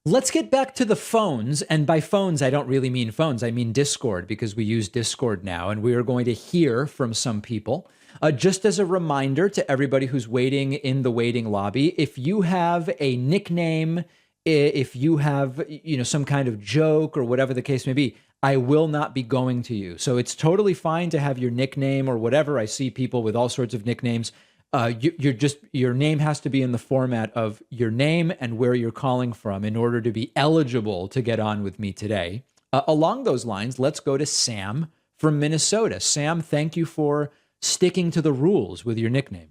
Let's get back to the phones. And by phones, I don't really mean phones. I mean Discord, because we use Discord now. And we are going to hear from some people. Just as a reminder to everybody who's waiting in the waiting lobby, if you have a nickname, if you have, some kind of joke or whatever the case may be, I will not be going to you. So it's totally fine to have your nickname or whatever. I see people with all sorts of nicknames. Your name has to be in the format of your name and where you're calling from in order to be eligible to get on with me today. Along those lines, let's go to Sam from Minnesota. Sam, thank you for sticking to the rules with your nickname.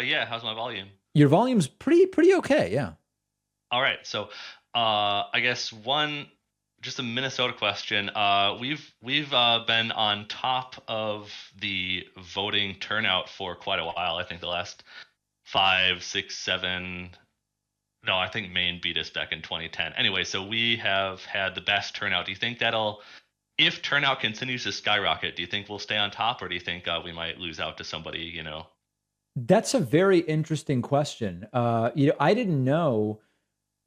Yeah, how's my volume? Your volume's pretty okay, yeah. All right, so I guess just a Minnesota question. We've been on top of the voting turnout for quite a while. I think the last 5, 6, 7. No, I think Maine beat us back in 2010. Anyway, so we have had the best turnout. Do you think if turnout continues to skyrocket, do you think we'll stay on top, or do you think we might lose out to somebody? That's a very interesting question. I didn't know,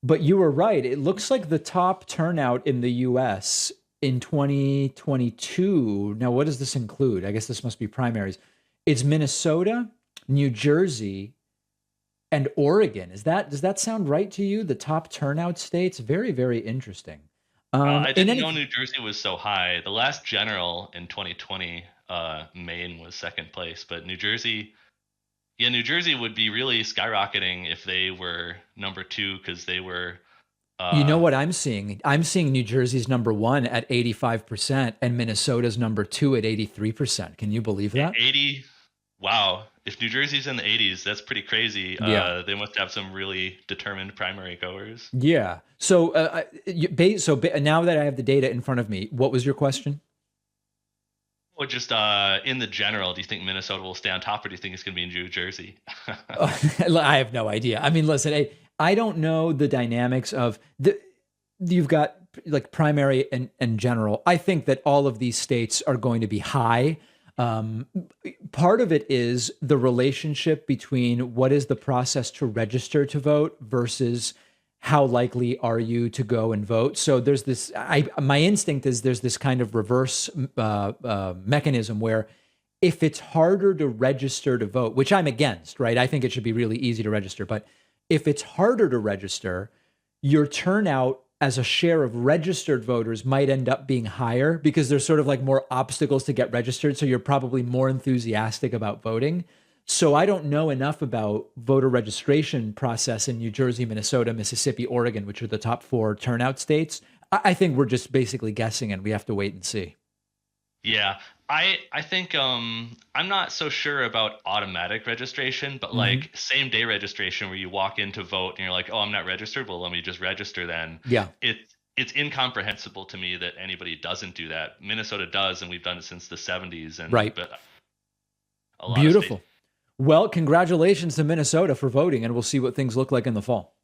but you were right. It looks like the top turnout in the US in 2022. Now, what does this include? I guess this must be primaries. It's Minnesota, New Jersey, and Oregon. Does that sound right to you? The top turnout states? Very, very interesting. I In didn't any know New Jersey was so high. The last general in 2020, Maine was second place, but New Jersey, yeah, New Jersey would be really skyrocketing if they were number two because they were You know uh, what I'm seeing? I'm seeing New Jersey's number one at 85% and Minnesota's number two at 83%. Can you believe that? 80. Wow, if New Jersey's in the 80s, that's pretty crazy. Yeah. They must have some really determined primary goers. Yeah. So, now that I have the data in front of me, what was your question? Well, just in the general, do you think Minnesota will stay on top, or do you think it's going to be in New Jersey? I have no idea. I mean, listen, I don't know the dynamics of you've got like primary and general. I think that all of these states are going to be high. Um, Part of it is the relationship between what is the process to register to vote versus how likely are you to go and vote. So there's this. My instinct is there's this kind of reverse mechanism where if it's harder to register to vote, which I'm against, right? I think it should be really easy to register, but if it's harder to register, your turnout as a share of registered voters might end up being higher because there's sort of like more obstacles to get registered. So you're probably more enthusiastic about voting. So I don't know enough about voter registration process in New Jersey, Minnesota, Mississippi, Oregon, which are the top four turnout states. I think we're just basically guessing and we have to wait and see. Yeah, I think I'm not so sure about automatic registration, but Hmm. like same day registration where you walk in to vote and you're like, "Oh, I'm not registered. Well, let me just register then." Yeah. It's incomprehensible to me that anybody doesn't do that. Minnesota does, and we've done it since the 70s, and Right. but a lot of states. Beautiful. Well, congratulations to Minnesota for voting, and we'll see what things look like in the fall.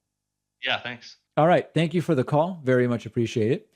Yeah, thanks. All right. Thank you for the call. Very much appreciate it.